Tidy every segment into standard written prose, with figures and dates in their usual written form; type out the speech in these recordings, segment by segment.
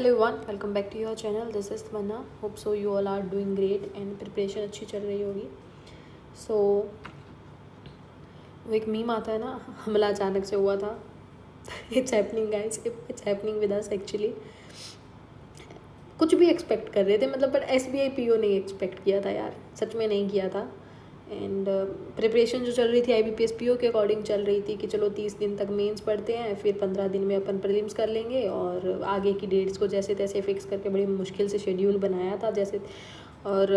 Hello everyone, welcome back to your channel. This is Tamanna. Hope so you all are doing great and preparation अच्छी चल रही होगी. सो वो एक मीम आता है ना, हमला अचानक से हुआ था. It's happening guys, it's happening with us actually. कुछ भी एक्सपेक्ट कर रहे थे मतलब, बट SBI PO नहीं एक्सपेक्ट किया था यार, सच में नहीं किया था. एंड प्रिपरेशन जो चल रही थी IBPS PO के अकॉर्डिंग चल रही थी कि चलो 30 दिन तक मेंस पढ़ते हैं, फिर 15 दिन में अपन प्रीलिम्स कर लेंगे. और आगे की डेट्स को जैसे तैसे फिक्स करके बड़ी मुश्किल से शेड्यूल बनाया था जैसे, और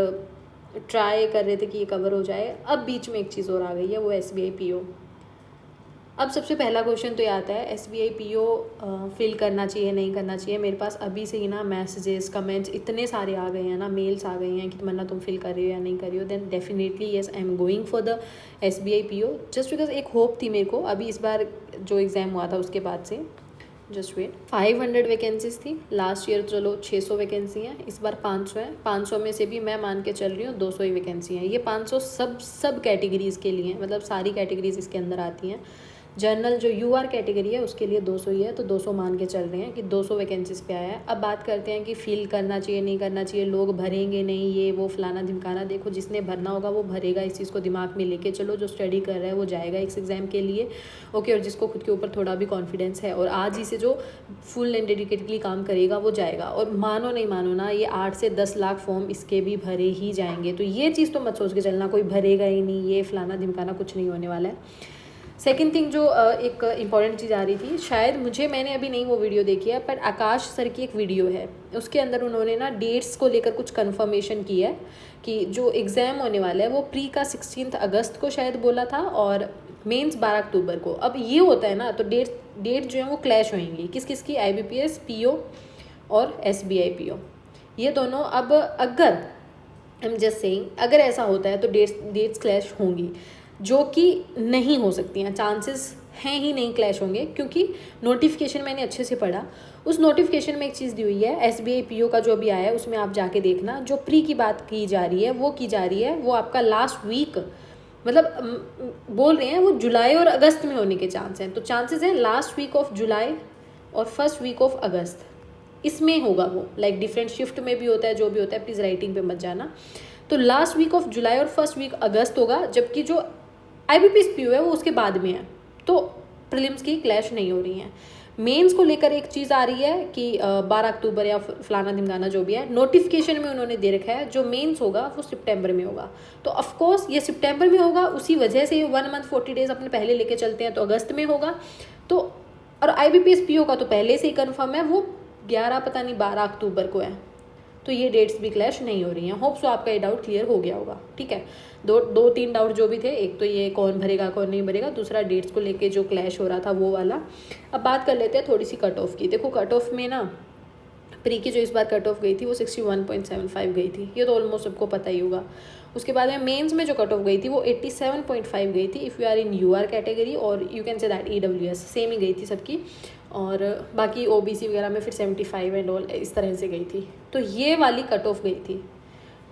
ट्राई कर रहे थे कि ये कवर हो जाए. अब बीच में एक चीज़ और आ गई है, वो SBI PO. अब सबसे पहला क्वेश्चन तो ये आता है, SBI PO फिल करना चाहिए नहीं करना चाहिए. मेरे पास अभी से ही ना मैसेजेस कमेंट्स इतने सारे आ गए हैं ना, मेल्स आ गए हैं कि तमन्ना तुम फिल कर रही हो या नहीं कर रही हो. Then definitely yes, I am going for the SBI PO. Just because एक होप थी मेरे को अभी इस बार जो एग्ज़ाम हुआ था उसके बाद से. जस्ट वेट, 500 वैकेंसीज थी लास्ट ईयर. चलो 600 वैकेंसी हैं, इस बार 500 है. 500 में से भी मैं मान के चल रही हूँ 200 ही वैकेंसी हैं. ये 500 सब कैटेगरीज़ के लिए हैं, मतलब सारी कैटेगरीज इसके अंदर आती हैं. जनरल जो UR कैटेगरी है उसके लिए 200 ही है, तो 200 मान के चल रहे हैं कि 200 वैकेंसीज पे आया है. अब बात करते हैं कि फील करना चाहिए नहीं करना चाहिए, लोग भरेंगे नहीं, ये वो फलाना ढिमकाना. देखो, जिसने भरना होगा वो भरेगा, इस चीज़ को दिमाग में लेके चलो. जो स्टडी कर रहा है वो जाएगा इस एग्ज़ाम के लिए, ओके. और जिसको खुद के ऊपर थोड़ा भी कॉन्फिडेंस है और आज ही से जो फुल एंड डेडिकेटली काम करेगा वो जाएगा. और मानो नहीं मानो ना, ये 8 से 10 लाख फॉर्म इसके भी भरे ही जाएंगे. तो ये चीज़ तो मत सोच के चलना कोई भरेगा ही नहीं, ये फलाना ढिमकाना कुछ नहीं होने वाला है. सेकेंड थिंग जो एक इम्पॉर्टेंट चीज़ आ रही थी, शायद मैंने अभी नहीं वो वीडियो देखी है, पर आकाश सर की एक वीडियो है, उसके अंदर उन्होंने ना डेट्स को लेकर कुछ कंफर्मेशन की है कि जो एग्ज़ाम होने वाला है वो प्री का 16 अगस्त को शायद बोला था और मेंस 12 अक्टूबर को. अब ये होता है ना, तो डेट जो है वो क्लैश होंगी. किस किस की? IBPS PO और SBI PO, ये दोनों. अब अगर आई एम जस्ट सेइंग, अगर ऐसा होता है तो डेट्स क्लैश होंगी, जो कि नहीं हो सकती हैं. चांसेस हैं ही नहीं क्लैश होंगे, क्योंकि नोटिफिकेशन मैंने अच्छे से पढ़ा. उस नोटिफिकेशन में एक चीज़ दी हुई है, SBI PO का जो अभी आया है उसमें आप जाके देखना, जो प्री की बात की जा रही है वो आपका लास्ट वीक, मतलब बोल रहे हैं वो जुलाई और अगस्त में होने के चांस हैं. तो चांसेस हैं लास्ट वीक ऑफ जुलाई और फर्स्ट वीक ऑफ अगस्त, इसमें होगा वो. लाइक डिफरेंट शिफ्ट में भी होता है, जो भी होता है, प्लीज़ राइटिंग पे मत जाना. तो लास्ट वीक ऑफ जुलाई और फर्स्ट वीक अगस्त होगा, जबकि जो IBPS PO है वो उसके बाद में है. तो प्रीलिम्स की क्लैश नहीं हो रही हैं. मेंस को लेकर एक चीज़ आ रही है कि 12 अक्टूबर या फलाना ढिमकाना जो भी है, नोटिफिकेशन में उन्होंने दे रखा है जो मेंस होगा वो सितंबर में होगा. तो ऑफकोर्स ये सितंबर में होगा, उसी वजह से 1 मंथ 40 डेज अपने पहले लेके चलते हैं, तो अगस्त में होगा. तो और IBPS PO का तो पहले से ही कन्फर्म है, वो 11 पता नहीं 12 अक्टूबर को है. तो ये डेट्स भी क्लैश नहीं हो रही हैं. होप सो आपका ये डाउट क्लियर हो गया होगा. ठीक है, दो तीन डाउट जो भी थे, एक तो ये कौन भरेगा कौन नहीं भरेगा, दूसरा डेट्स को लेके जो क्लैश हो रहा था वो वाला. अब बात कर लेते हैं थोड़ी सी कट ऑफ की. देखो, कट ऑफ में ना प्री की जो इस बार कट ऑफ गई थी वो 61.75 गई थी, ये तो ऑलमोस्ट सबको पता ही होगा. उसके बाद में मेंस में जो कट ऑफ गई थी वो 87.5 गई थी if you are in UR category, और you can say that EWS same ही गई थी सबकी. और बाकी OBC वगैरह में फिर 75 एंड ऑल इस तरह से गई थी. तो ये वाली कट ऑफ गई थी,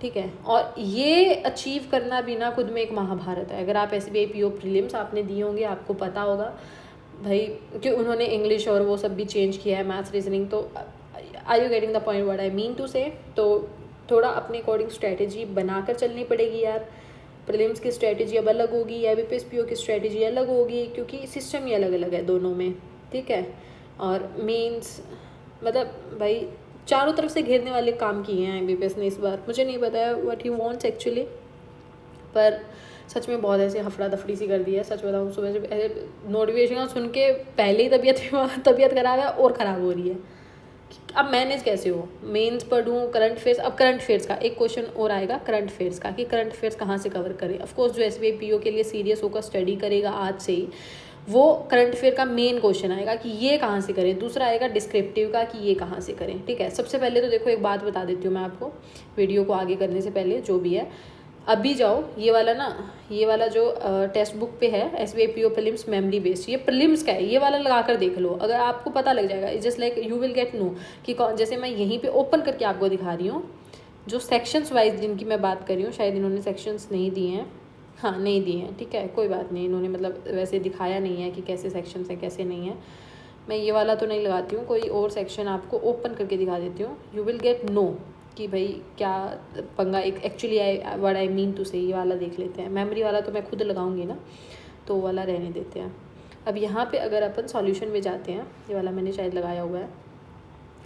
ठीक है. और ये अचीव करना भी ना खुद में एक महाभारत है. अगर आप SBI PO प्रीलिम्स आपने दिए होंगे, आपको पता होगा भाई कि उन्होंने इंग्लिश और वो सब भी चेंज किया है, मैथ्स रीजनिंग. तो are you getting the point what I mean to say? तो थोड़ा अपने अकॉर्डिंग स्ट्रैटेजी बनाकर चलनी पड़ेगी यार. प्रीलिम्स की स्ट्रैटेजी अब अलग होगी, IBPS PO की स्ट्रैटेजी अलग होगी, क्योंकि सिस्टम ही अलग अलग है दोनों में, ठीक है. और मेंस मतलब भाई चारों तरफ से घेरने वाले काम किए हैं IBPS ने इस बार. मुझे नहीं पता है व्हाट ही वांट्स एक्चुअली, पर सच में बहुत ऐसे हफड़ा दफड़ी सी कर दी है. सच बताऊँ, सुबह से ऐसे नोटिफिकेशन सुन के पहले ही तबीयत ख़राब है और ख़राब हो रही है. अब मैनेज कैसे हो? मेंस पढ़ूँ, करंट अफेयर्स. अब करंट अफेयर्स का एक क्वेश्चन और आएगा, करंट अफेयर्स का, कि करंट अफेयर्स कहाँ से कवर करें. ऑफकोर्स जो SBI PO के लिए सीरियस होकर स्टडी करेगा आज से ही, वो करंट अफेयर का मेन क्वेश्चन आएगा कि ये कहाँ से करें. दूसरा आएगा डिस्क्रिप्टिव का कि ये कहाँ से करें. ठीक है, सबसे पहले तो देखो एक बात बता देती हूँ मैं आपको वीडियो को आगे करने से पहले. जो भी है अभी जाओ, ये वाला जो टेक्स्ट बुक पे है SBI PO prelims memory based, ये प्रीलिम्स का है, ये वाला लगा कर देख लो. अगर आपको पता लग जाएगा, it's just like you will get know कि जैसे मैं यहीं पे ओपन करके आपको दिखा रही हूँ जो सेक्शंस वाइज जिनकी मैं बात कर रही हूँ. शायद इन्होंने सेक्शंस नहीं दिए हैं, हाँ नहीं दिए हैं, ठीक है, कोई बात नहीं. इन्होंने मतलब वैसे दिखाया नहीं है कि कैसे सेक्शंस हैं कैसे नहीं है. मैं ये वाला तो नहीं लगाती हूँ, कोई और सेक्शन आपको ओपन करके दिखा देती हूँ। यू विल गेट नो कि भाई क्या पंगा एक actually what I mean to say. ये वाला देख लेते हैं। मेमोरी वाला तो मैं खुद लगाऊंगी ना, तो वाला रहने देते हैं। अब यहाँ पे अगर अपन सॉल्यूशन में जाते हैं, ये वाला मैंने शायद लगाया हुआ है।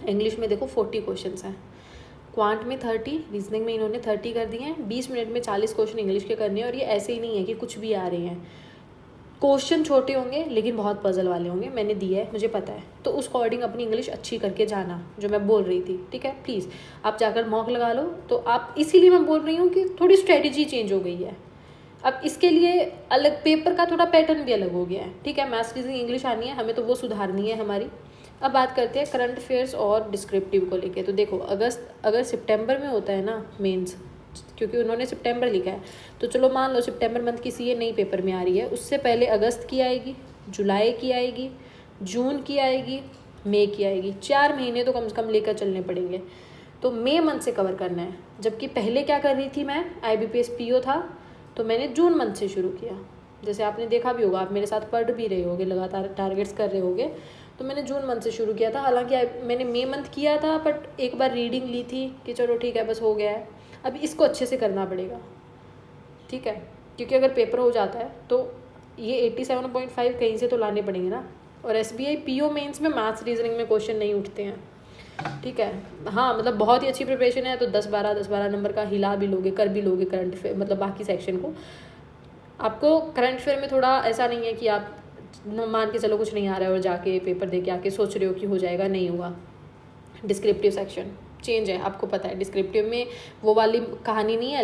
इंग्लिश में देखो 40 क्वेश्चंस हैं, क्वांट में 30, रीजनिंग में इन्होंने 30 कर दिए हैं। 20 मिनट में 40 क्वेश्चन इंग्लिश के करने हैं। और ये ऐसे ही नहीं है कि कुछ भी आ रहे हैं, क्वेश्चन छोटे होंगे लेकिन बहुत पजल वाले होंगे। मैंने दिया है, मुझे पता है, तो उस अकॉर्डिंग अपनी इंग्लिश अच्छी करके जाना, जो मैं बोल रही थी। ठीक है, प्लीज़ आप जाकर मॉक लगा लो। तो आप इसीलिए मैं बोल रही हूँ कि थोड़ी स्ट्रेटजी चेंज हो गई है। अब इसके लिए अलग पेपर का थोड़ा पैटर्न भी अलग हो गया है। ठीक है, मैथ्स रीजनिंग इंग्लिश आनी है हमें, तो वो सुधारनी है हमारी। अब बात करते हैं करंट अफेयर्स और डिस्क्रिप्टिव को लेके। तो देखो अगर सितंबर में होता है ना मेंस, क्योंकि उन्होंने सितंबर लिखा है, तो चलो मान लो सितंबर मंथ की सीए नई पेपर में आ रही है, उससे पहले अगस्त की आएगी, जुलाई की आएगी, जून की आएगी, मई की आएगी। 4 महीने तो कम से कम लेकर चलने पड़ेंगे। तो मई मंथ से कवर करना है। जबकि पहले क्या कर रही थी मैं, IBPS PO था तो मैंने जून मंथ से शुरू किया। जैसे आपने देखा भी होगा, आप मेरे साथ पढ़ भी रहे होगे, लगातार टारगेट्स कर रहे होगे, तो मैंने जून मंथ से शुरू किया था। हालांकि मैंने मई मंथ किया था, बट एक बार रीडिंग ली थी कि चलो ठीक है बस हो गया है। अब इसको अच्छे से करना पड़ेगा। ठीक है, क्योंकि अगर पेपर हो जाता है तो ये 87.5 कहीं से तो लाने पड़ेंगे ना। और SBI PO मेंस में मैथ्स रीजनिंग में क्वेश्चन नहीं उठते हैं। ठीक है, हाँ मतलब बहुत ही अच्छी प्रिपरेशन है तो 10-12 नंबर का हिला भी लोगे, कर भी लोगे करंट अफेयर, मतलब बाकी सेक्शन को। आपको करंट अफेयर में थोड़ा ऐसा नहीं है कि आप मान के चलो कुछ नहीं आ रहा है और जाके पेपर दे के आके सोच रहे हो कि हो जाएगा, नहीं होगा। डिस्क्रिप्टिव सेक्शन चेंज है, आपको पता है। डिस्क्रिप्टिव में वो वाली कहानी नहीं है,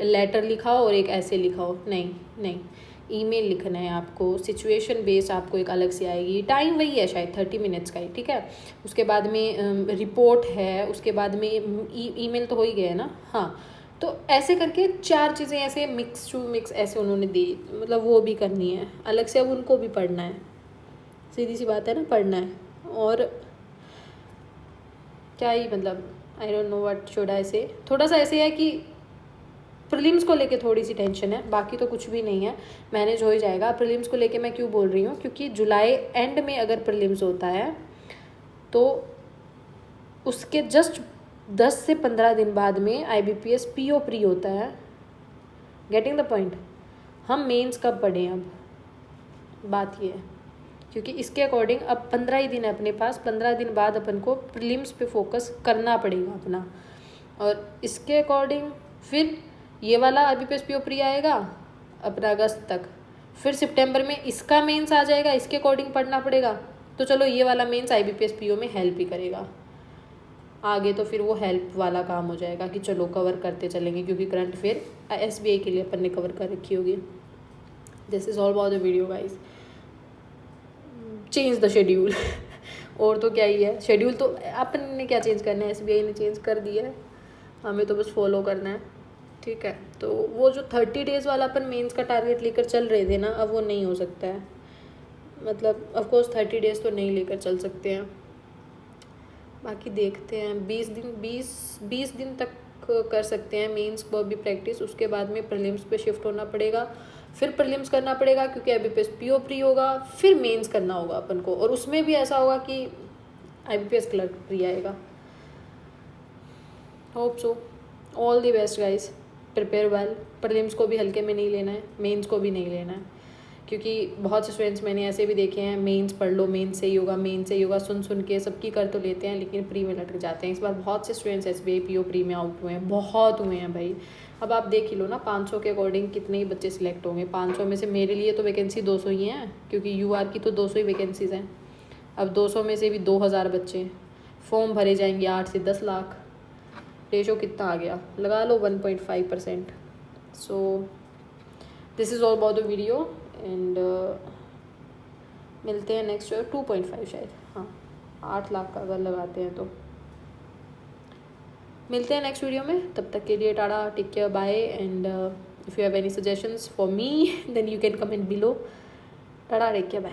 लेटर लिखाओ और एक ऐसे लिखाओ, नहीं, ईमेल लिखना है आपको। सिचुएशन बेस्ड आपको एक अलग से आएगी। टाइम वही है शायद 30 मिनट्स का ही। ठीक है, उसके बाद में रिपोर्ट है, उसके बाद में ईमेल तो हो ही गया है ना। हाँ, तो ऐसे करके 4 चीज़ें ऐसे मिक्स टू मिक्स ऐसे उन्होंने दी, मतलब वो भी करनी है अलग से। अब उनको भी पढ़ना है, सीधी सी बात है ना, पढ़ना है। और क्या ही मतलब, I don't know what should I से। थोड़ा सा ऐसे है कि प्रीलिम्स को लेके थोड़ी सी टेंशन है, बाकी तो कुछ भी नहीं है, मैनेज हो ही जाएगा। प्रीलिम्स को लेके मैं क्यों बोल रही हूँ, क्योंकि जुलाई एंड में अगर प्रीलिम्स होता है तो उसके जस्ट 10 से 15 दिन बाद में IBPS PO प्री होता है। Getting the point. हम मेंस कब पढ़ें, अब बात ये है, क्योंकि इसके अकॉर्डिंग अब 15 ही दिन है अपने पास। 15 दिन बाद अपन को प्रीलिम्स पे फोकस करना पड़ेगा अपना। और इसके अकॉर्डिंग फिर ये वाला IBPS PO प्री आएगा अपना अगस्त तक, फिर सितंबर में इसका मेंस आ जाएगा, इसके अकॉर्डिंग पढ़ना पड़ेगा। तो चलो ये वाला मेंस IBPS PO में हेल्प ही करेगा आगे, तो फिर वो हेल्प वाला काम हो जाएगा कि चलो कवर करते चलेंगे, क्योंकि करंट अफेयर SBI के लिए अपन ने कवर कर रखी होगी। This is all about the video guys. Change the schedule और तो क्या ही है, शेड्यूल तो अपन ने क्या चेंज करना है, SBI ने चेंज कर दिया है, हमें तो बस फॉलो करना है। ठीक है, तो वो जो 30 डेज़ वाला अपन मेंस का टारगेट लेकर चल रहे थे ना, अब वो नहीं हो सकता है। मतलब ऑफकोर्स 30 डेज़ तो नहीं लेकर चल सकते हैं, बाकी देखते हैं। 20 दिन तक कर सकते हैं मेंस को भी प्रैक्टिस। उसके बाद में प्रीलिम्स पे शिफ्ट होना पड़ेगा, फिर प्रीलिम्स करना पड़ेगा क्योंकि IBPS PO प्री होगा, फिर मेंस करना होगा अपन को। और उसमें भी ऐसा होगा कि IBPS क्लर्क प्री आएगा। Hope so, all the best guys, prepare well. Prelims को भी हल्के में नहीं लेना है, मेंस को भी नहीं लेना है, क्योंकि बहुत से स्टूडेंट्स मैंने ऐसे भी देखे हैं, मेंस पढ़ लो, मेंस से ही होगा, मेंस से ही होगा, सुन के सबकी कर तो लेते हैं लेकिन प्री में लटक जाते हैं। इस बार बहुत से स्टूडेंट्स SBI PO प्री में आउट हुए हैं, बहुत हुए हैं भाई। अब आप देख ही लो ना, 500 के अकॉर्डिंग कितने ही बच्चे सिलेक्ट होंगे। 500 में से मेरे लिए तो वैकेंसी 200 ही हैं, क्योंकि UR की तो 200 ही वैकेंसीज़ हैं। अब 200 में से भी 2000 बच्चे, फॉर्म भरे जाएंगे 8 से 10 लाख। रेशो कितना आ गया, लगा लो 1.5%। So this is all about the video and मिलते हैं नेक्स्ट 2.5 शायद, हाँ 8 लाख का अगर लगाते हैं तो। मिलते हैं नेक्स्ट वीडियो में, तब तक के लिए tata, take care, bye. And if you have any suggestions for me then you can comment below. Tata, take care, bye.